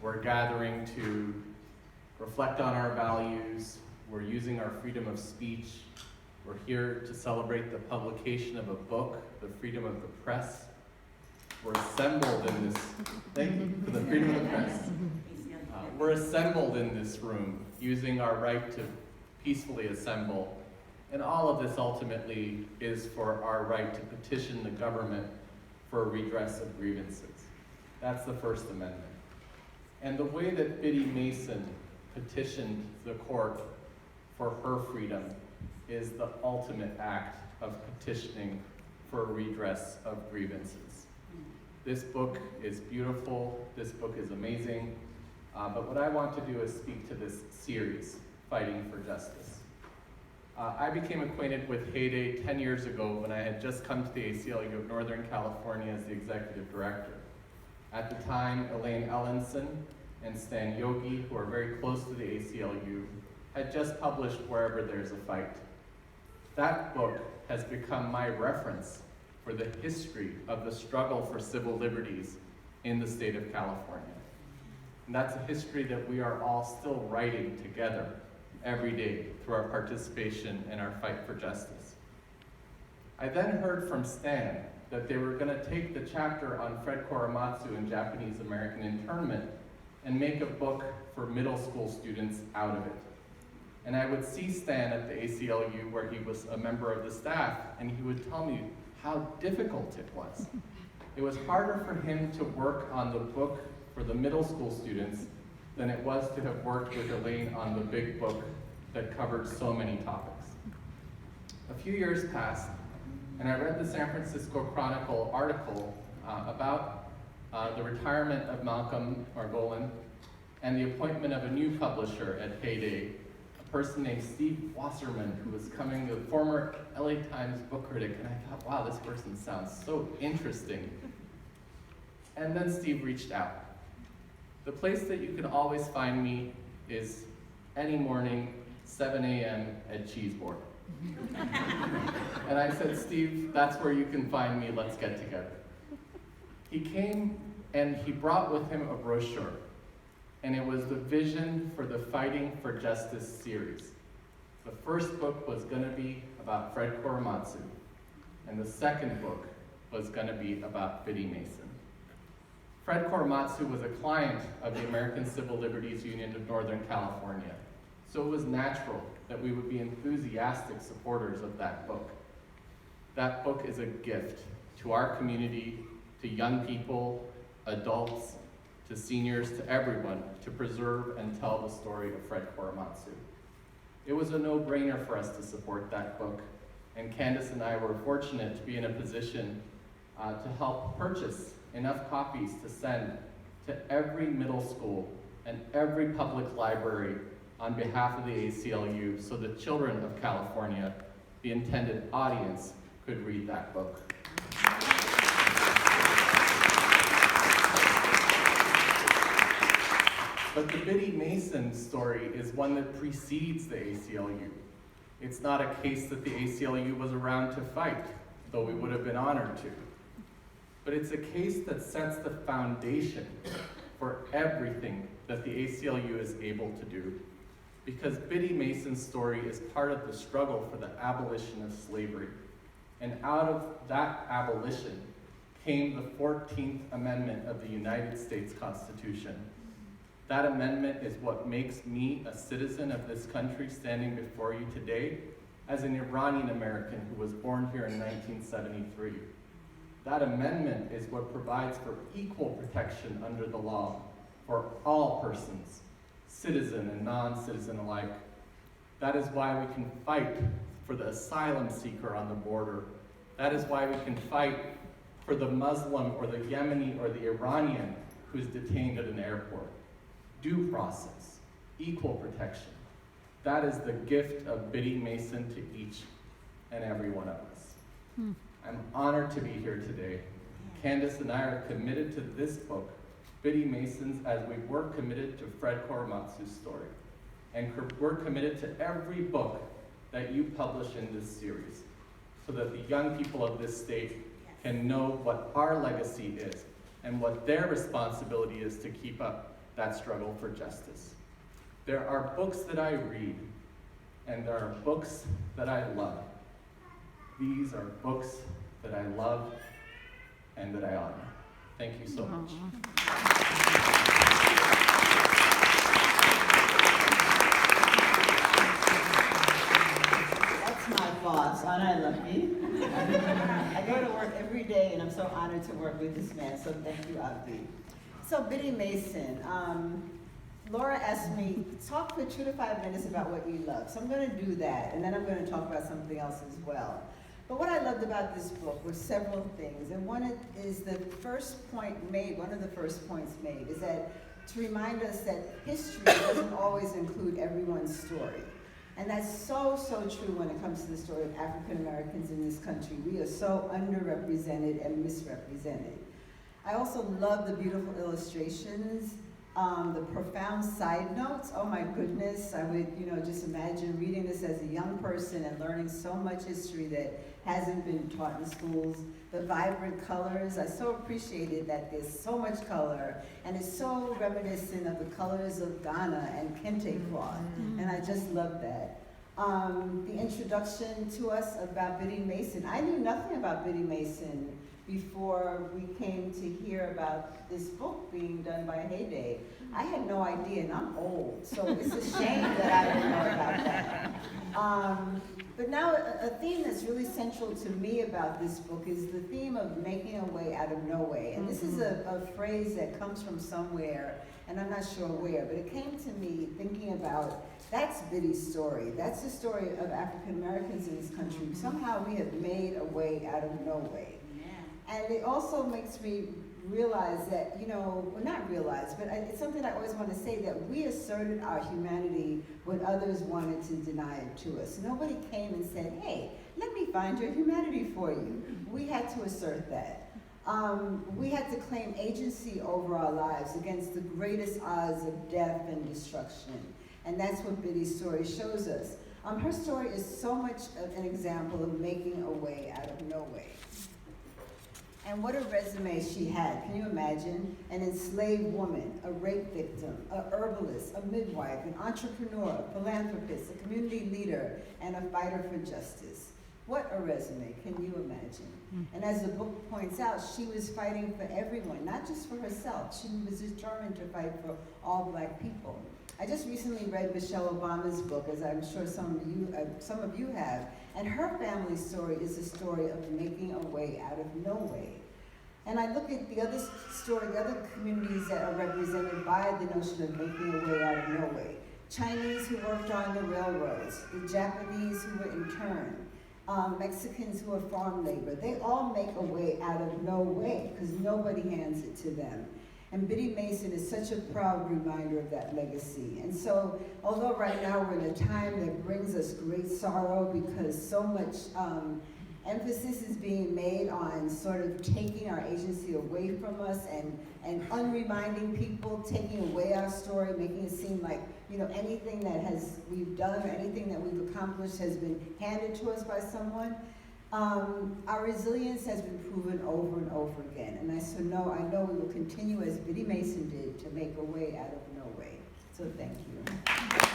We're gathering to reflect on our values. We're using our freedom of speech. We're here to celebrate the publication of a book, the freedom of the press. We're assembled in this, thank you for the freedom of the press. We're assembled in this room using our right to peacefully assemble. And all of this ultimately is for our right to petition the government for a redress of grievances. That's the First Amendment. And the way that Biddy Mason petitioned the court for her freedom is the ultimate act of petitioning for a redress of grievances. This book is beautiful, this book is amazing, but what I want to do is speak to this series, Fighting for Justice. I became acquainted with Heyday 10 years ago when I had just come to the ACLU of Northern California as the executive director. At the time, Elaine Ellenson and Stan Yogi, who are very close to the ACLU, had just published Wherever There's a Fight. That book has become my reference for the history of the struggle for civil liberties in the state of California. And that's a history that we are all still writing together every day through our participation in our fight for justice. I then heard from Stan that they were going to take the chapter on Fred Korematsu and Japanese American internment and make a book for middle school students out of it. And I would see Stan at the ACLU where he was a member of the staff, and he would tell me how difficult it was. It was harder for him to work on the book for the middle school students than it was to have worked with Elaine on the big book that covered so many topics. A few years passed, and I read the San Francisco Chronicle article about the retirement of Malcolm Margolin and the appointment of a new publisher at Heyday, a person named Steve Wasserman, who was coming, the former LA Times book critic, and I thought, wow, this person sounds so interesting. And then Steve reached out. The place that you can always find me is any morning, 7 a.m. at Cheeseboard. And I said, Steve, that's where you can find me, let's get together. He came and he brought with him a brochure, and it was the vision for the Fighting for Justice series. The first book was gonna be about Fred Korematsu, and the second book was gonna be about Biddy Mason. Fred Korematsu was a client of the American Civil Liberties Union of Northern California, so it was natural that we would be enthusiastic supporters of that book. That book is a gift to our community, to young people, adults, to seniors, to everyone, to preserve and tell the story of Fred Korematsu. It was a no-brainer for us to support that book, and Candice and I were fortunate to be in a position to help purchase enough copies to send to every middle school and every public library on behalf of the ACLU so the children of California, the intended audience, could read that book. But the Biddy Mason story is one that precedes the ACLU. It's not a case that the ACLU was around to fight, though we would have been honored to. But it's a case that sets the foundation for everything that the ACLU is able to do, because Biddy Mason's story is part of the struggle for the abolition of slavery. And out of that abolition came the 14th Amendment of the United States Constitution. That amendment is what makes me a citizen of this country standing before you today as an Iranian American who was born here in 1973. That amendment is what provides for equal protection under the law for all persons, citizen and non-citizen alike. That is why we can fight for the asylum seeker on the border. That is why we can fight for the Muslim or the Yemeni or the Iranian who's detained at an airport. Due process, equal protection. That is the gift of Biddy Mason to each and every one of us. I'm honored to be here today. Candice and I are committed to this book, Biddy Mason's, as we were committed to Fred Korematsu's story. And we're committed to every book that you publish in this series, so that the young people of this state can know what our legacy is and what their responsibility is to keep up that struggle for justice. There are books that I read, and there are books that I love. These are books that I love and that I honor. Thank you so much. That's my boss, aren't I lucky? I go to work every day and I'm so honored to work with this man, so thank you, Abdi. So Biddy Mason, Laura asked me, talk for 2 to 5 minutes about what you love. So I'm going to do that, and then I'm going to talk about something else as well. But what I loved about this book were several things, and one is the first point made, one of the first points made, is that to remind us that history doesn't always include everyone's story. And that's so, so true when it comes to the story of African Americans in this country. We are so underrepresented and misrepresented. I also love the beautiful illustrations, the profound side notes. Oh my goodness, I would, just imagine reading this as a young person and learning so much history that hasn't been taught in schools. The vibrant colors, I so appreciated that there's so much color, and it's so reminiscent of the colors of Ghana and kente cloth, and I just love that. The introduction to us about Biddy Mason. I knew nothing about Biddy Mason before we came to hear about this book being done by Heyday. I had no idea, and I'm old, so it's a shame that I didn't know about that. But now a theme that's really central to me about this book is the theme of making a way out of no way. And this is a phrase that comes from somewhere, and I'm not sure where, but it came to me thinking about, that's Biddy's story. That's the story of African Americans in this country. Somehow we have made a way out of no way. And it also makes me realize that, well, not realize, but it's something I always want to say, that we asserted our humanity when others wanted to deny it to us. Nobody came and said, hey, let me find your humanity for you. We had to assert that. We had to claim agency over our lives against the greatest odds of death and destruction. And that's what Biddy's story shows us. Her story is so much of an example of making a way out of no way. And what a resume she had. Can you imagine? An enslaved woman, a rape victim, a herbalist, a midwife, an entrepreneur, a philanthropist, a community leader, and a fighter for justice. What a resume, can you imagine? And as the book points out, she was fighting for everyone, not just for herself. She was determined to fight for all Black people. I just recently read Michelle Obama's book, as I'm sure some of you have, and her family story is a story of making a way out of no way. And I look at the other story, the other communities that are represented by the notion of making a way out of no way. Chinese who worked on the railroads, the Japanese who were interned, Mexicans who are farm labor. They all make a way out of no way because nobody hands it to them. And Biddy Mason is such a proud reminder of that legacy. And so, although right now we're in a time that brings us great sorrow because so much emphasis is being made on sort of taking our agency away from us and unreminding people, taking away our story, making it seem like, anything that we've done or anything that we've accomplished has been handed to us by someone. Our resilience has been proven over and over again, and I know we will continue as Biddy Mason did to make a way out of no way. So thank you.